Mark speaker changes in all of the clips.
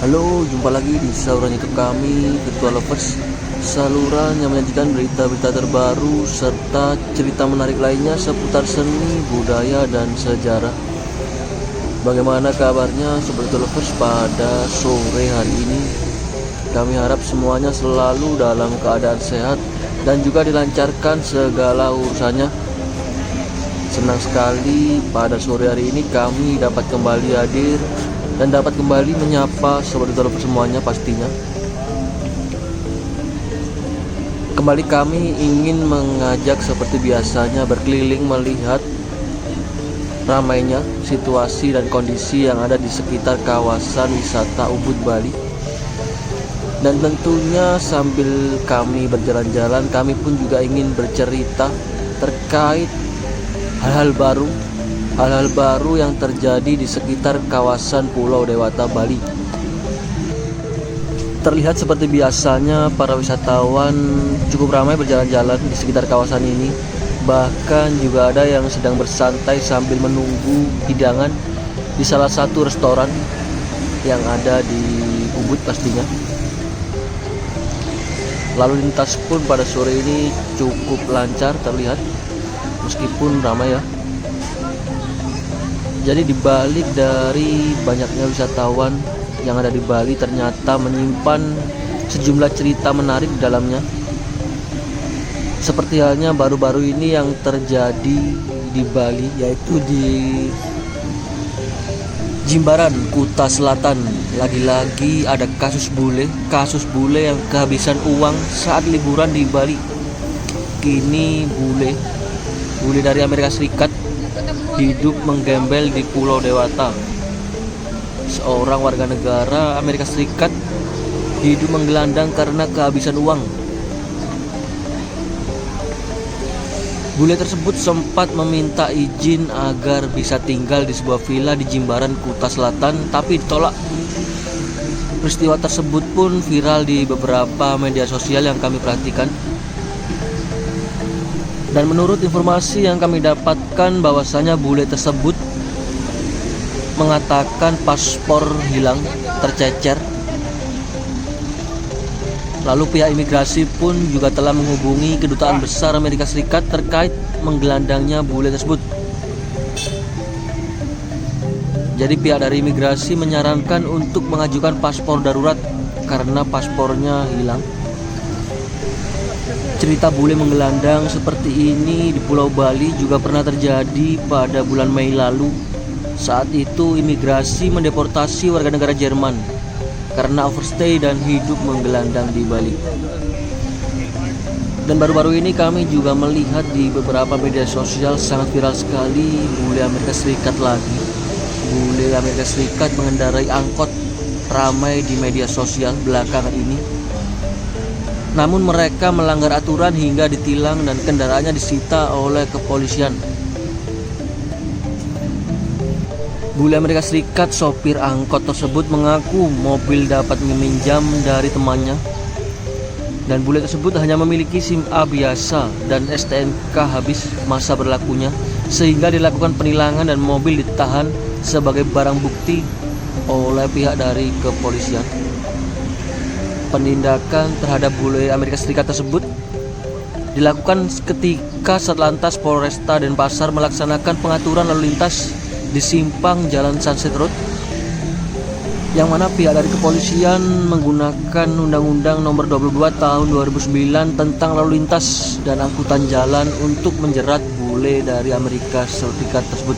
Speaker 1: Halo, jumpa lagi di saluran YouTube kami, Virtual Lovers. Saluran yang menyajikan berita-berita terbaru serta cerita menarik lainnya seputar seni, budaya, dan sejarah. Bagaimana kabarnya Sobat Virtual Lovers pada sore hari ini? Kami harap semuanya selalu dalam keadaan sehat dan juga dilancarkan segala urusannya. Senang sekali pada sore hari ini kami dapat kembali hadir dan dapat kembali menyapa Sobat Virtual semuanya pastinya. Kembali kami ingin mengajak seperti biasanya berkeliling melihat ramainya situasi dan kondisi yang ada di sekitar kawasan wisata Ubud, Bali. Dan tentunya sambil kami berjalan-jalan, kami pun juga ingin bercerita terkait hal-hal baru yang terjadi di sekitar kawasan Pulau Dewata, Bali. Terlihat seperti biasanya para wisatawan cukup ramai berjalan-jalan di sekitar kawasan ini. Bahkan juga ada yang sedang bersantai sambil menunggu hidangan di salah satu restoran yang ada di Ubud pastinya. Lalu lintas pun pada sore ini cukup lancar terlihat meskipun ramai ya. Jadi dibalik dari banyaknya wisatawan yang ada di Bali ternyata menyimpan sejumlah cerita menarik di dalamnya. Seperti halnya baru-baru ini yang terjadi di Bali, yaitu di Jimbaran, Kuta Selatan. Lagi-lagi ada kasus bule yang kehabisan uang saat liburan di Bali. Kini bule dari Amerika Serikat hidup menggembel di Pulau Dewata. Seorang warga negara Amerika Serikat hidup menggelandang karena kehabisan uang. Bule tersebut sempat meminta izin agar bisa tinggal di sebuah villa di Jimbaran, Kuta Selatan, tapi ditolak. Peristiwa tersebut pun viral di beberapa media sosial yang kami perhatikan. Dan menurut informasi yang kami dapatkan bahwasanya bule tersebut mengatakan paspor hilang, tercecer. Lalu pihak imigrasi pun juga telah menghubungi Kedutaan Besar Amerika Serikat terkait menggelandangnya bule tersebut. Jadi pihak dari imigrasi menyarankan untuk mengajukan paspor darurat karena paspornya hilang. Cerita bule menggelandang seperti ini di Pulau Bali juga pernah terjadi pada bulan Mei lalu. Saat itu imigrasi mendeportasi warga negara Jerman karena overstay dan hidup menggelandang di Bali. Dan baru-baru ini kami juga melihat di beberapa media sosial sangat viral sekali bule Amerika Serikat lagi. Bule Amerika Serikat mengendarai angkot ramai di media sosial belakangan ini. Namun mereka melanggar aturan hingga ditilang dan kendaraannya disita oleh kepolisian. Bule Amerika Serikat sopir angkot tersebut mengaku mobil dapat meminjam dari temannya. Dan bule tersebut hanya memiliki SIM A biasa dan STNK habis masa berlakunya, sehingga dilakukan penilangan dan mobil ditahan sebagai barang bukti oleh pihak dari kepolisian. Penindakan terhadap bule Amerika Serikat tersebut dilakukan ketika Satlantas Polresta Denpasar melaksanakan pengaturan lalu lintas di simpang Jalan Sunset Road, yang mana pihak dari kepolisian menggunakan Undang-Undang Nomor 22 Tahun 2009 tentang lalu lintas dan angkutan jalan untuk menjerat bule dari Amerika Serikat tersebut.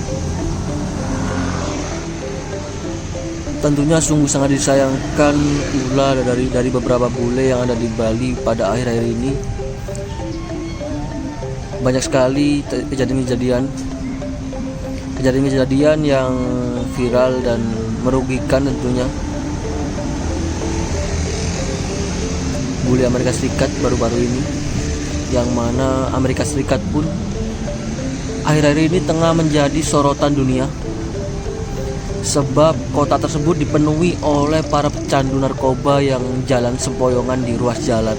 Speaker 1: Tentunya sungguh sangat disayangkan pula dari beberapa bule yang ada di Bali pada akhir-akhir ini. Banyak sekali kejadian-kejadian yang viral dan merugikan tentunya. Bule Amerika Serikat baru-baru ini, yang mana Amerika Serikat pun akhir-akhir ini tengah menjadi sorotan dunia. Sebab kota tersebut dipenuhi oleh para pecandu narkoba yang jalan sempoyongan di ruas jalan.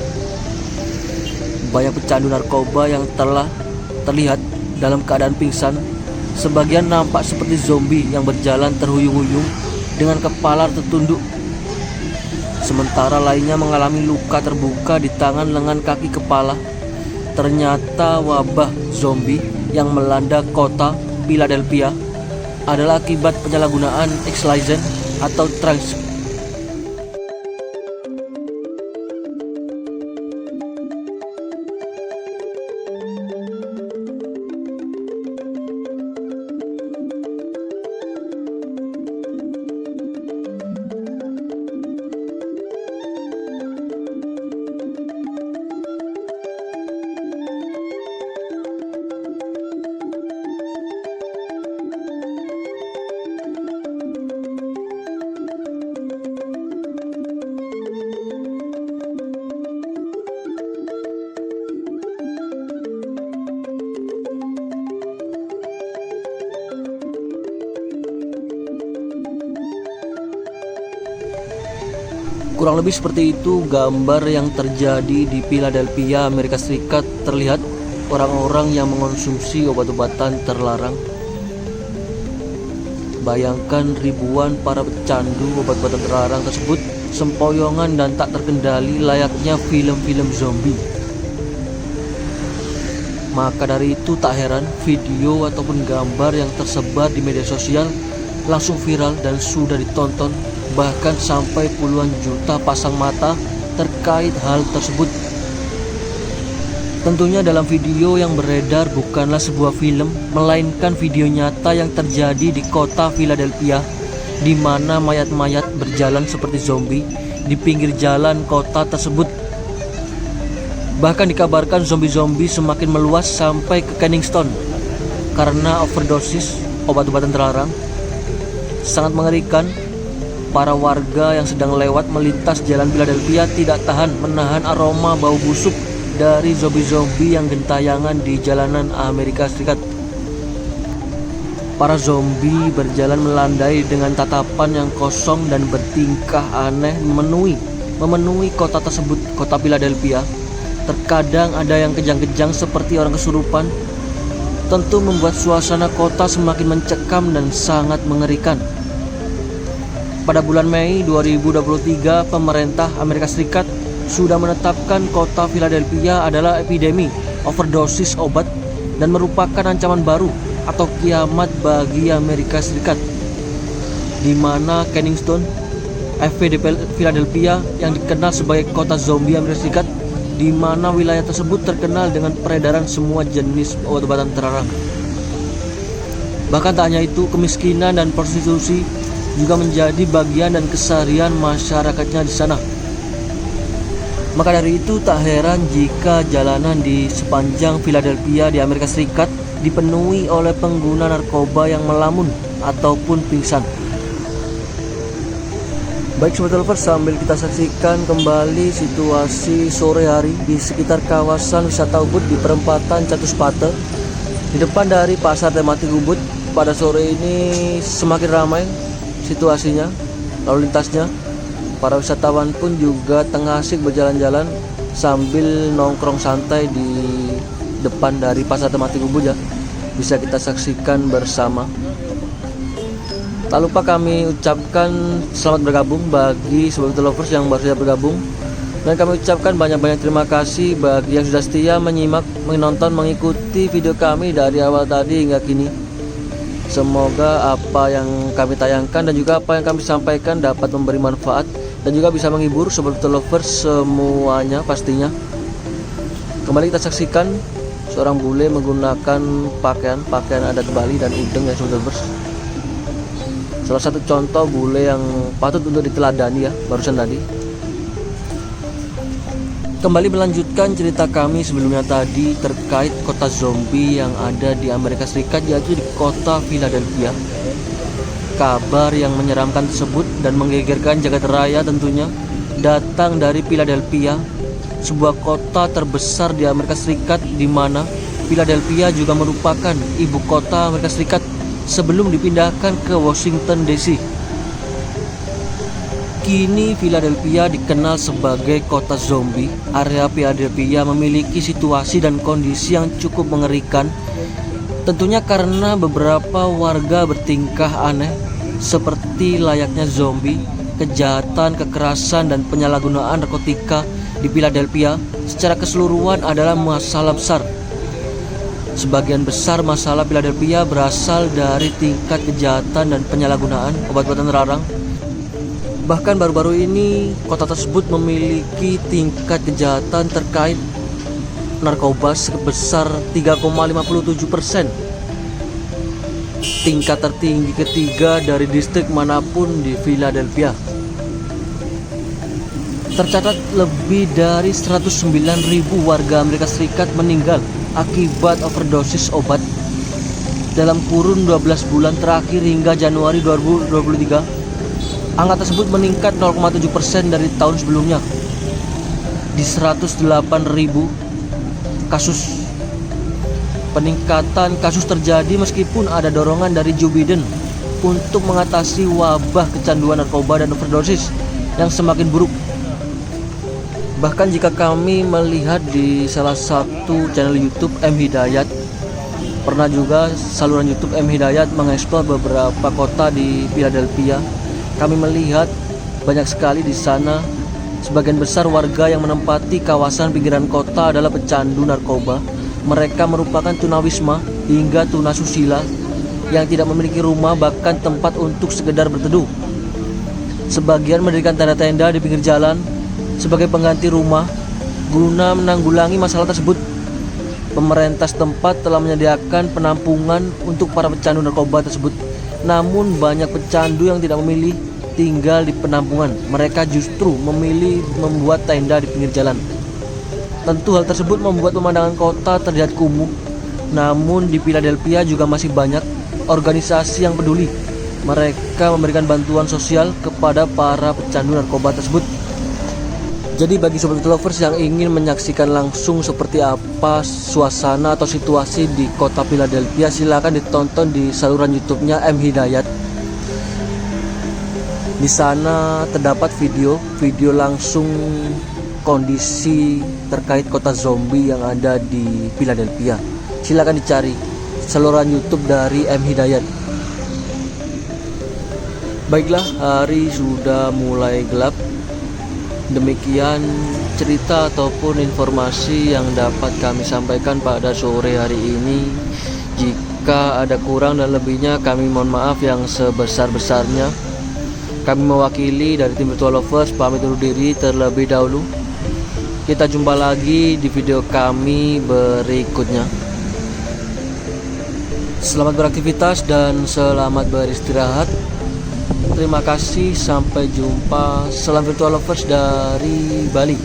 Speaker 1: Banyak pecandu narkoba yang telah terlihat dalam keadaan pingsan. Sebagian nampak seperti zombie yang berjalan terhuyung-huyung dengan kepala tertunduk. sementara lainnya mengalami luka terbuka di tangan, lengan, kaki, kepala. Ternyata wabah zombie yang melanda kota Philadelphia adalah akibat penyalahgunaan X-Lizen atau trans. Kurang lebih seperti itu gambar yang terjadi di Philadelphia, Amerika Serikat. Terlihat orang-orang yang mengonsumsi obat-obatan terlarang. Bayangkan ribuan para pecandu obat-obatan terlarang tersebut sempoyongan dan tak terkendali layaknya film-film zombie. Maka dari itu tak heran video ataupun gambar yang tersebar di media sosial langsung viral dan sudah ditonton bahkan sampai puluhan juta pasang mata terkait hal tersebut. Tentunya dalam video yang beredar bukanlah sebuah film, melainkan video nyata yang terjadi di kota Philadelphia, di mana mayat-mayat berjalan seperti zombie di pinggir jalan kota tersebut. Bahkan dikabarkan zombie-zombie semakin meluas sampai ke Kingston karena overdosis obat-obatan terlarang. Sangat mengerikan. Para warga yang sedang lewat melintas jalan Philadelphia tidak tahan menahan aroma bau busuk dari zombie-zombie yang gentayangan di jalanan Amerika Serikat. Para zombie berjalan melandai dengan tatapan yang kosong dan bertingkah aneh memenuhi kota tersebut, kota Philadelphia. Terkadang ada yang kejang-kejang seperti orang kesurupan. Tentu membuat suasana kota semakin mencekam dan sangat mengerikan. Pada bulan Mei 2023, pemerintah Amerika Serikat sudah menetapkan kota Philadelphia adalah epidemi overdosis obat dan merupakan ancaman baru atau kiamat bagi Amerika Serikat, di mana Kingston, Philadelphia yang dikenal sebagai kota zombie Amerika Serikat, di mana wilayah tersebut terkenal dengan peredaran semua jenis obat-obatan terlarang. Bahkan tak hanya itu, kemiskinan dan prostitusi juga menjadi bagian dan keseharian masyarakatnya di sana. Maka dari itu tak heran jika jalanan di sepanjang Philadelphia di Amerika Serikat dipenuhi oleh pengguna narkoba yang melamun ataupun pingsan. Baik Sobat Lovers, sambil kita saksikan kembali situasi sore hari di sekitar kawasan wisata Ubud di perempatan Catuspate, di depan dari pasar tematik Ubud. Pada sore ini semakin ramai situasinya, lalu lintasnya. Para wisatawan pun juga tengah asik berjalan-jalan sambil nongkrong santai di depan dari pasar tematik Ubud ya. Bisa kita saksikan bersama. Tak lupa kami ucapkan selamat bergabung bagi Sobat Lovers yang baru saja bergabung, dan kami ucapkan banyak-banyak terima kasih bagi yang sudah setia menyimak, menonton, mengikuti video kami dari awal tadi hingga kini. Semoga apa yang kami tayangkan dan juga apa yang kami sampaikan dapat memberi manfaat dan juga bisa menghibur Sobat Lovers semuanya pastinya. Kembali kita saksikan seorang bule menggunakan pakaian adat Bali dan udeng ya Sobat Lovers. Salah satu contoh bule yang patut untuk diteladani ya barusan tadi. Kembali melanjutkan cerita kami sebelumnya tadi terkait kota zombie yang ada di Amerika Serikat, yaitu di kota Philadelphia. Kabar yang menyeramkan tersebut dan menggegerkan jagat raya tentunya datang dari Philadelphia, sebuah kota terbesar di Amerika Serikat, di mana Philadelphia juga merupakan ibu kota Amerika Serikat sebelum dipindahkan ke Washington DC. Kini Philadelphia dikenal sebagai kota zombie. Area Philadelphia memiliki situasi dan kondisi yang cukup mengerikan. Tentunya karena beberapa warga bertingkah aneh seperti layaknya zombie kejahatan, kekerasan, dan penyalahgunaan narkotika di Philadelphia secara keseluruhan adalah masalah besar. Sebagian besar masalah Philadelphia berasal dari tingkat kejahatan dan penyalahgunaan obat-obatan terlarang. Bahkan baru-baru ini, kota tersebut memiliki tingkat kejahatan terkait narkoba sebesar 3,57%. Tingkat tertinggi ketiga dari distrik manapun di Philadelphia. Tercatat lebih dari 109.000 warga Amerika Serikat meninggal akibat overdosis obat dalam kurun 12 bulan terakhir hingga Januari 2023. Angka tersebut meningkat 0,7% dari tahun sebelumnya di 108.000 kasus. Peningkatan kasus terjadi meskipun ada dorongan dari Joe Biden untuk mengatasi wabah kecanduan narkoba dan overdosis yang semakin buruk. Bahkan jika kami melihat di salah satu channel YouTube M Hidayat, pernah juga saluran YouTube M Hidayat mengeksplor beberapa kota di Philadelphia. Kami melihat banyak sekali di sana. Sebagian besar warga yang menempati kawasan pinggiran kota adalah pecandu narkoba. Mereka merupakan tunawisma hingga tunasusila yang tidak memiliki rumah, bahkan tempat untuk sekedar berteduh. Sebagian mendirikan tenda-tenda di pinggir jalan sebagai pengganti rumah guna menanggulangi masalah tersebut. Pemerintah setempat telah menyediakan penampungan untuk para pecandu narkoba tersebut. Namun banyak pecandu yang tidak memilih tinggal di penampungan. Mereka justru memilih membuat tenda di pinggir jalan. Tentu hal tersebut membuat pemandangan kota terlihat kumuh. Namun di Philadelphia juga masih banyak organisasi yang peduli. Mereka memberikan bantuan sosial kepada para pecandu narkoba tersebut. Jadi bagi Sobat Lovers yang ingin menyaksikan langsung seperti apa suasana atau situasi di kota Philadelphia, silakan ditonton di saluran YouTube-nya M Hidayat. Di sana terdapat video langsung kondisi terkait kota zombie yang ada di Philadelphia. Silakan dicari saluran YouTube dari M Hidayat. Baiklah, hari sudah mulai gelap. Demikian cerita ataupun informasi yang dapat kami sampaikan pada sore hari ini. Jika ada kurang dan lebihnya, kami mohon maaf yang sebesar-besarnya. Kami mewakili dari tim Virtual Lovers pamit undur diri terlebih dahulu. Kita jumpa lagi di video kami berikutnya. Selamat beraktivitas dan selamat beristirahat. Terima kasih, sampai jumpa. Salam Virtual Lovers dari Bali.